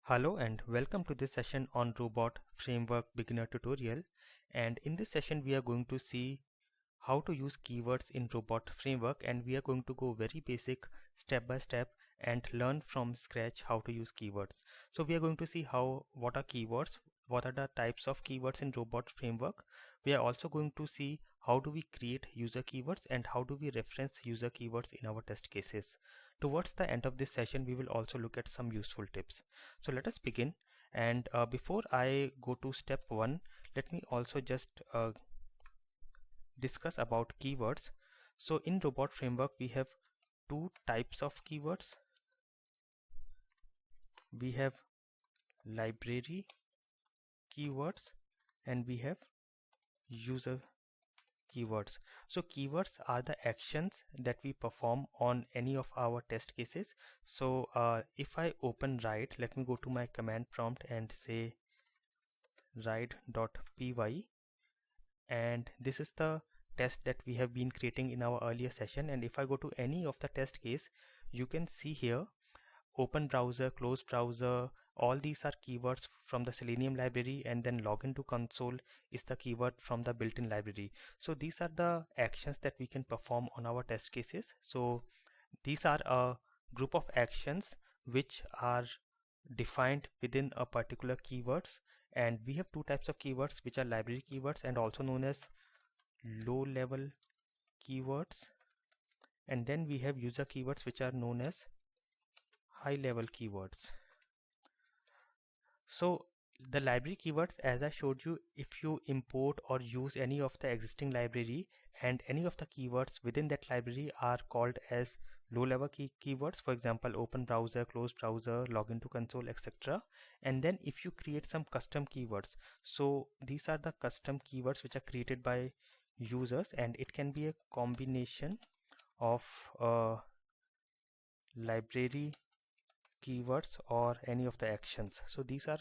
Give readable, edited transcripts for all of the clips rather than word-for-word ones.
Hello and welcome to this session on Robot Framework Beginner Tutorial. And in this session we are going to see how to use keywords in Robot Framework, and we are going to go very basic step by step and learn from scratch how to use keywords. So we are going to see what are keywords, what are the types of keywords in Robot Framework. We are also going to see how do we create user keywords and how do we reference user keywords in our test cases. Towards the end of this session we will also look at some useful tips. So let us begin, and before I go to step 1, let me also just discuss about keywords. So in Robot Framework we have two types of keywords. We have library keywords and we have user keywords. So keywords are the actions that we perform on any of our test cases. So if I open write, let me go to my command prompt and say write.py, and this is the test that we have been creating in our earlier session. And if I go to any of the test case, you can see here open browser, close browser, all these are keywords from the Selenium library, and then login to console is the keyword from the built-in library. So these are the actions that we can perform on our test cases. So these are a group of actions which are defined within a particular keywords, and we have two types of keywords which are library keywords and also known as low level keywords, and then we have user keywords which are known as high level keywords. So the library keywords, as I showed you, if you import or use any of the existing library, and any of the keywords within that library are called as low level keywords, for example open browser, close browser, login to console, etc. And then if you create some custom keywords, so these are the custom keywords which are created by users, and it can be a combination of library keywords or any of the actions. So these are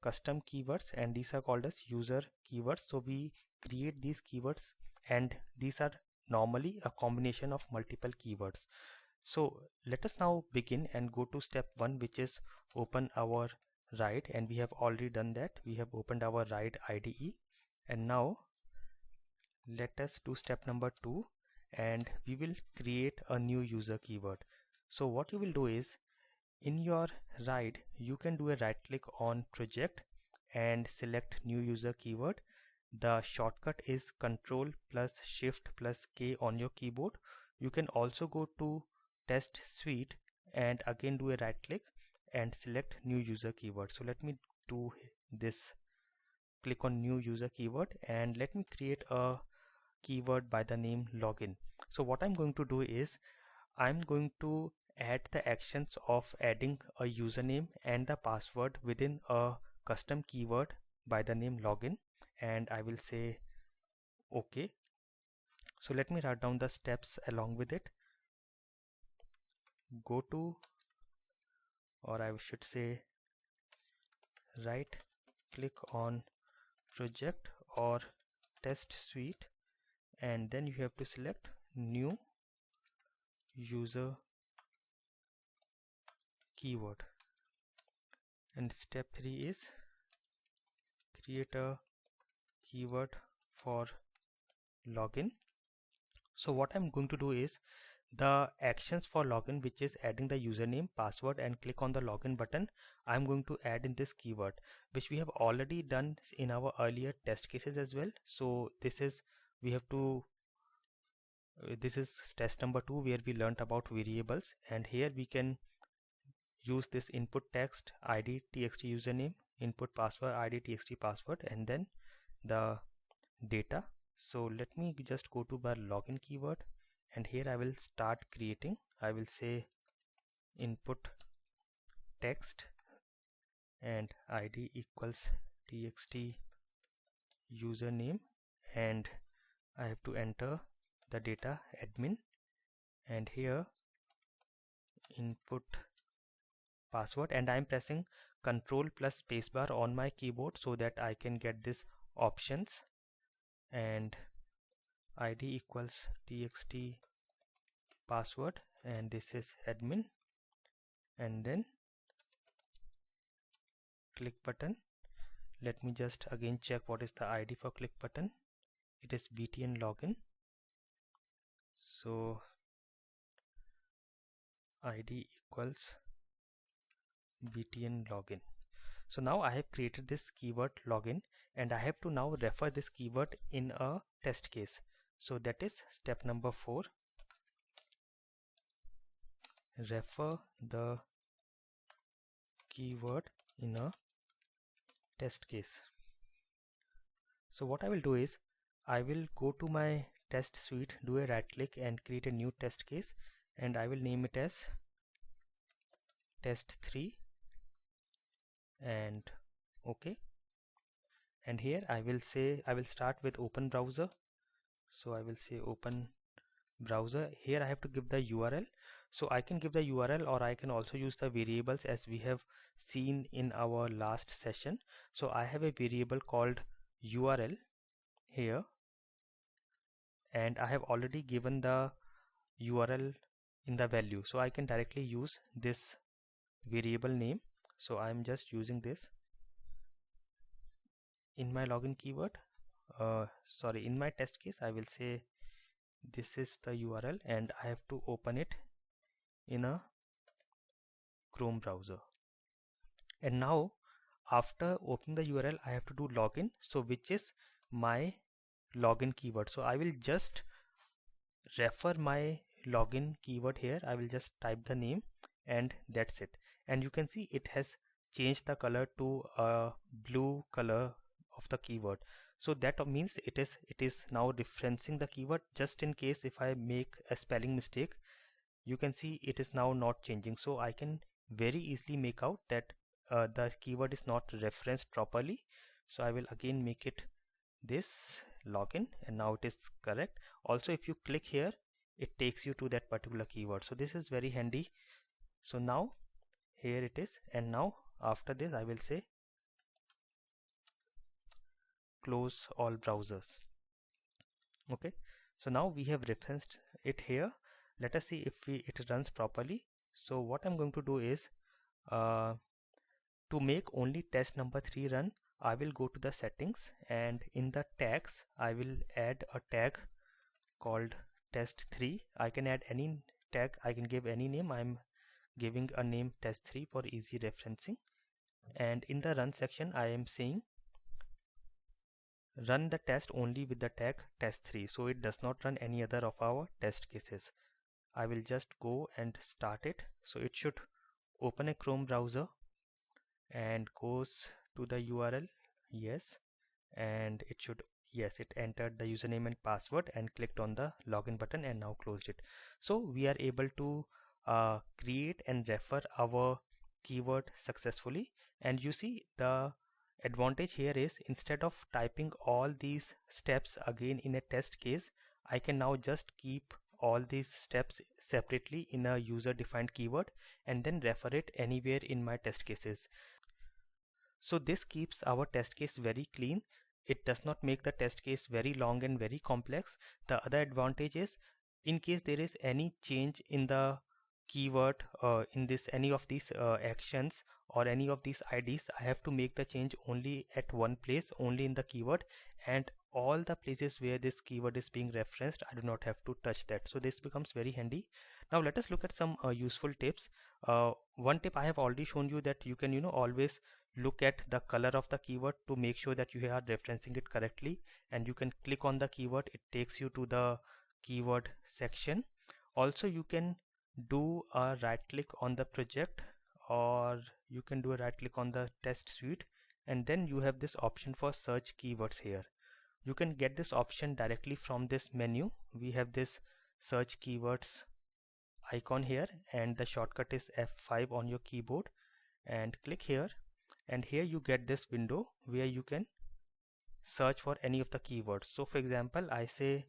custom keywords and these are called as user keywords. So we create these keywords and these are normally a combination of multiple keywords. So let us now begin and go to step 1, which is open our write, and we have already done that. We have opened our write IDE, and now let us do step number 2, and we will create a new user keyword. So what you will do is, in your write you can do a right click on project and select new user keyword. The shortcut is Ctrl plus Shift plus K on your keyboard. You can also go to test suite and again do a right click and select new user keyword. So let me do this, click on new user keyword, and let me create a keyword by the name login. So what I'm going to do is, I'm going to add the actions of adding a username and the password within a custom keyword by the name login, and I will say OK. So let me write down the steps along with it. Go to, or I should say right click on project or test suite, and then you have to select new user keyword, and step 3 is create a keyword for login. So what I'm going to do is, the actions for login, which is adding the username, password, and click on the login button, I'm going to add in this keyword, which we have already done in our earlier test cases as well. So this is, we have to this is test number 2 where we learned about variables, and here we can use this input text id txt username, input password id txt password, and then the data. So let me just go to the login keyword, and here I will start creating. I will say input text and id equals txt username, and I have to enter the data admin, and here input password, and I'm pressing Ctrl plus spacebar on my keyboard so that I can get this options, and id equals txt password, and this is admin, and then click button. Let me just again check what is the ID for click button. It is btn login. So ID equals btn login. So now I have created this keyword login, and I have to now refer this keyword in a test case. So that is step number 4. Refer the keyword in a test case. So what I will do is I will go to my test suite, do a right click and create a new test case, and I will name it as test3 and OK. And here I will start with open browser. So I will say open browser. Here I have to give the URL. So I can give the URL, or I can also use the variables as we have seen in our last session. So I have a variable called URL here, and I have already given the URL in the value, so I can directly use this variable name. So I'm just using this in my login keyword. In my test case I will say this is the URL, and I have to open it in a Chrome browser. And now after opening the URL I have to do login, so which is my login keyword. So I will just refer my login keyword here. I will just type the name and that's it. And you can see it has changed the color to a blue color of the keyword. So that means it is now referencing the keyword. Just in case if I make a spelling mistake, you can see it is now not changing. So I can very easily make out that the keyword is not referenced properly. So I will again make it this login, and now it is correct. Also if you click here, it takes you to that particular keyword. So this is very handy. So now here it is, and now after this I will say close all browsers. Okay, so now we have referenced it here. Let us see if it runs properly. So what I'm going to do is to make only test number 3 run, I will go to the settings, and in the tags I will add a tag called test3. I can add any tag, I can give any name. I'm giving a name test3 for easy referencing. And in the run section I am saying run the test only with the tag test3, so it does not run any other of our test cases. I will just go and start it. So it should open a Chrome browser and goes to the URL, yes, and it should, yes, it entered the username and password and clicked on the login button and now closed it. So we are able to create and refer our keyword successfully. And you see the advantage here is instead of typing all these steps again in a test case, I can now just keep all these steps separately in a user defined keyword and then refer it anywhere in my test cases. So this keeps our test case very clean. It does not make the test case very long and very complex. The other advantage is in case there is any change in the keyword in this any of these actions or any of these IDs, I have to make the change only at one place, only in the keyword, and all the places where this keyword is being referenced I do not have to touch that. So this becomes very handy. Now let us look at some useful tips. One tip I have already shown you, that you can always look at the color of the keyword to make sure that you are referencing it correctly, and you can click on the keyword, it takes you to the keyword section. Also you can do a right click on the project, or you can do a right click on the test suite, and then you have this option for search keywords here. You can get this option directly from this menu. We have this search keywords icon here, and the shortcut is F5 on your keyboard, and click here, and here you get this window where you can search for any of the keywords. So for example, I say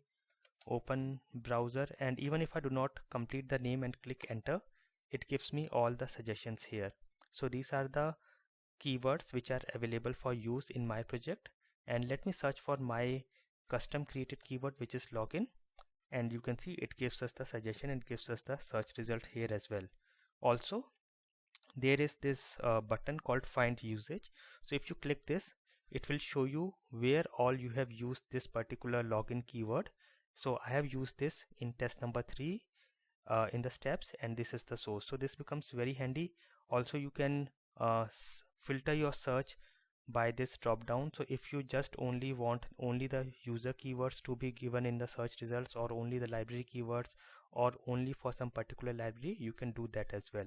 open browser, and even if I do not complete the name and click enter, it gives me all the suggestions here. So these are the keywords which are available for use in my project. And let me search for my custom created keyword, which is login, and you can see it gives us the suggestion and gives us the search result here as well. Also there is this button called find usage. So if you click this, it will show you where all you have used this particular login keyword. So I have used this in test number 3 in the steps, and this is the source. So this becomes very handy. Also you can filter your search by this drop down. So if you just only want only the user keywords to be given in the search results, or only the library keywords, or only for some particular library, you can do that as well.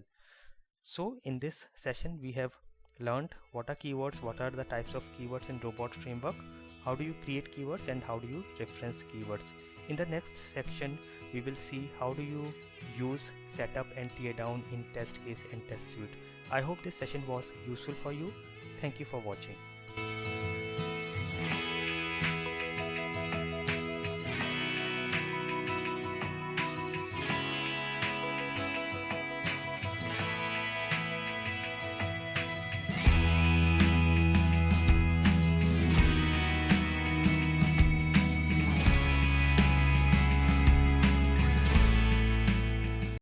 So in this session we have learned what are keywords, what are the types of keywords in robot framework, how do you create keywords, and how do you reference keywords. In the next section we will see how do you use setup and tear down in TestCase and test suite. I hope this session was useful for you. Thank you for watching.